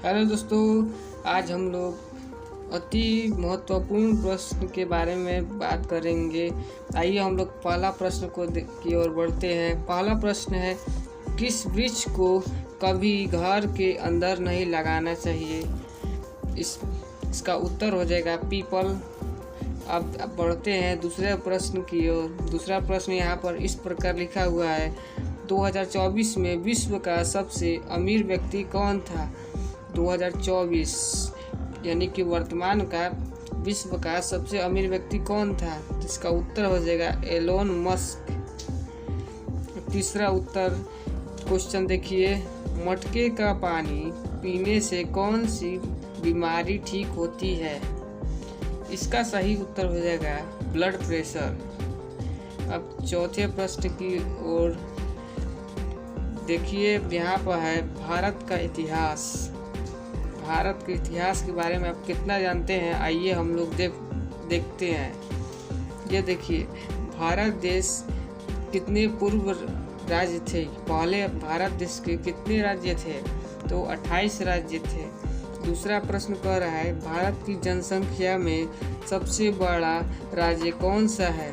Hello दोस्तों, आज हम लोग अति महत्वपूर्ण प्रश्न के बारे में बात करेंगे। आइए हम लोग पहला प्रश्न की ओर बढ़ते हैं। पहला प्रश्न है, किस वृक्ष को कभी घर के अंदर नहीं लगाना चाहिए? इसका उत्तर हो जाएगा पीपल। अब बढ़ते हैं दूसरे प्रश्न की ओर। दूसरा प्रश्न यहाँ पर इस प्रकार लिखा हुआ है, 2024 में विश्व का सबसे अमीर व्यक्ति कौन था? 2024 यानी कि वर्तमान का विश्व का सबसे अमीर व्यक्ति कौन था? इसका उत्तर हो जाएगा एलोन मस्क। तीसरा उत्तर क्वेश्चन देखिए, मटके का पानी पीने से कौन सी बीमारी ठीक होती है? इसका सही उत्तर हो जाएगा ब्लड प्रेशर। अब चौथे प्रश्न की ओर देखिए, यहाँ पर है भारत का इतिहास। भारत के इतिहास के बारे में आप कितना जानते हैं? आइए हम लोग देखते हैं। ये देखिए, भारत देश कितने पूर्व राज्य थे? पहले भारत देश के कितने राज्य थे? तो 28 राज्य थे। दूसरा प्रश्न कह रहा है, भारत की जनसंख्या में सबसे बड़ा राज्य कौन सा है?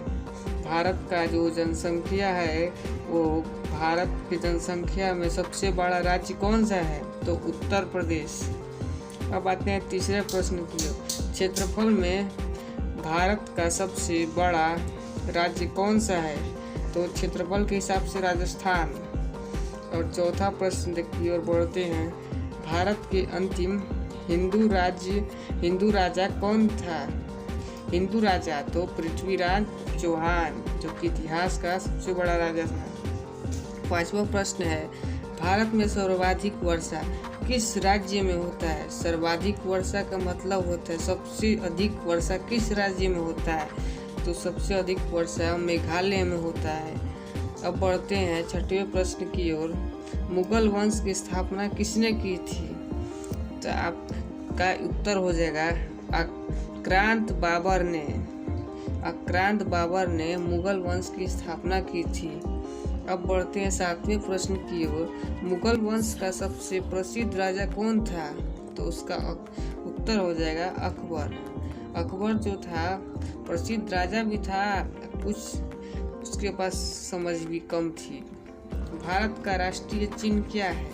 भारत का जो जनसंख्या है वो भारत की जनसंख्या में सबसे बड़ा राज्य कौन सा है? तो उत्तर प्रदेश। अब आते हैं तीसरे प्रश्न की ओर। क्षेत्रफल में भारत का सबसे बड़ा राज्य कौन सा है? तो क्षेत्रफल के हिसाब से राजस्थान। और चौथा प्रश्न की ओर बढ़ते हैं, भारत के अंतिम हिंदू राजा कौन था? हिंदू राजा तो पृथ्वीराज चौहान, जो कि इतिहास का सबसे बड़ा राजा था। पांचवा प्रश्न है, भारत में सर्वाधिक वर्षा किस राज्य में होता है? सर्वाधिक वर्षा का मतलब होता है सबसे अधिक वर्षा किस राज्य में होता है? तो सबसे अधिक वर्षा मेघालय में होता है। अब बढ़ते हैं छठवें प्रश्न की ओर। मुगल वंश की स्थापना किसने की थी? तो आपका उत्तर हो जाएगा आक्रांत बाबर ने मुगल वंश की स्थापना की थी। अब बढ़ते हैं सातवें प्रश्न की ओर। मुगल वंश का सबसे प्रसिद्ध राजा कौन था? तो उसका उत्तर हो जाएगा अकबर। अकबर जो था प्रसिद्ध राजा भी था, कुछ उसके पास समझ भी कम थी। भारत का राष्ट्रीय चिन्ह क्या है?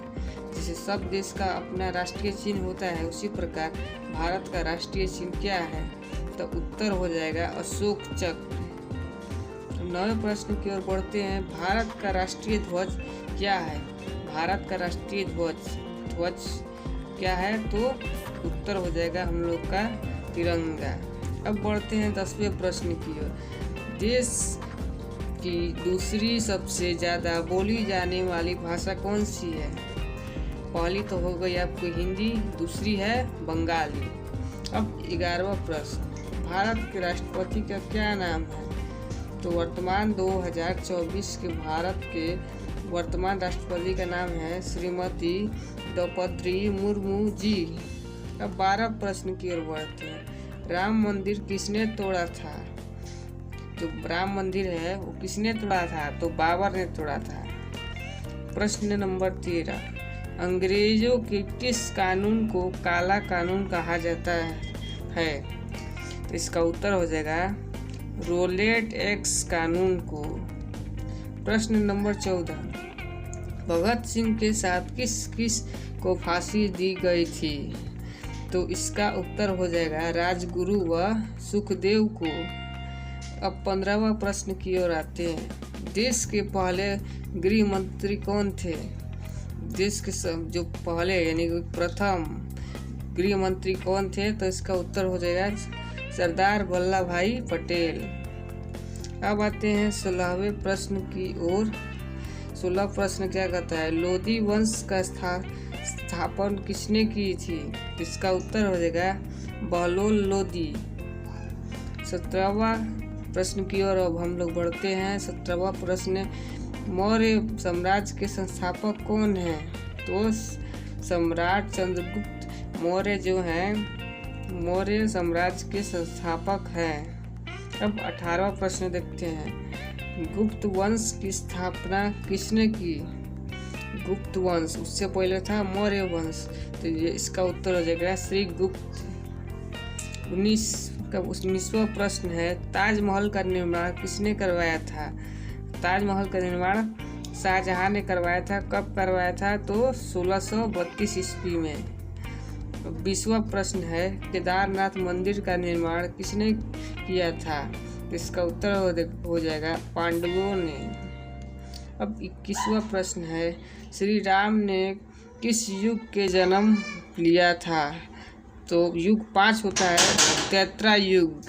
जैसे सब देश का अपना राष्ट्रीय चिन्ह होता है, उसी प्रकार भारत का राष्ट्रीय चिन्ह क्या है? तो उत्तर हो जाएगा अशोक चक्र। नवे प्रश्न की ओर बढ़ते हैं, भारत का राष्ट्रीय ध्वज क्या है? भारत का राष्ट्रीय ध्वज क्या है? तो उत्तर हो जाएगा हम लोग का तिरंगा। अब बढ़ते हैं 10वें प्रश्न की ओर। देश की दूसरी सबसे ज़्यादा बोली जाने वाली भाषा कौन सी है? पहली तो हो गई आपकी हिंदी, दूसरी है बंगाली। अब 11वां प्रश्न, भारत के राष्ट्रपति का क्या नाम है? तो वर्तमान 2024 के भारत के वर्तमान राष्ट्रपति का नाम है श्रीमती द्रौपदी मुर्मू जी। अब 12 प्रश्न की ओर बढ़ते हैं, राम मंदिर किसने तोड़ा था? जो राम मंदिर है वो किसने तोड़ा था? तो बाबर ने तोड़ा था। प्रश्न नंबर 13, अंग्रेजों के किस कानून को काला कानून कहा जाता है? तो इसका उत्तर हो जाएगा रोलेट एक्ट कानून को। प्रश्न नंबर 14, भगत सिंह के साथ किस को फांसी दी गई थी? तो इसका उत्तर हो जाएगा राजगुरु व सुखदेव को। अब 15वां प्रश्न की ओर आते हैं, देश के पहले गृह मंत्री कौन थे? देश के जो पहले यानी प्रथम गृह मंत्री कौन थे? तो इसका उत्तर हो जाएगा सरदार वल्लभ भाई पटेल। अब आते हैं 16वें प्रश्न की ओर। 16 प्रश्न क्या कहता है, लोधी वंश का स्थापन किसने की थी? इसका उत्तर हो जाएगा बहलोल लोधी। 17वां प्रश्न की ओर अब हम लोग बढ़ते हैं। 17वां प्रश्न, मौर्य साम्राज्य के संस्थापक कौन हैं? तो सम्राट चंद्रगुप्त मौर्य जो हैं मौर्य साम्राज्य के संस्थापक हैं। अब 18वां प्रश्न देखते हैं, गुप्त वंश की स्थापना किसने की? गुप्त वंश, उससे पहले था मौर्य वंश। तो ये इसका उत्तर हो जाएगा श्री गुप्त। 19वां प्रश्न है, ताजमहल का निर्माण किसने करवाया था? ताजमहल का निर्माण शाहजहां ने करवाया था। कब करवाया था? तो 1632 ईस्वी में। 20वां प्रश्न है, केदारनाथ मंदिर का निर्माण किसने किया था? इसका उत्तर हो जाएगा पांडवों ने। अब 21वां प्रश्न है, श्री राम ने किस युग के जन्म लिया था? तो युग 5 होता है, त्रेता युग।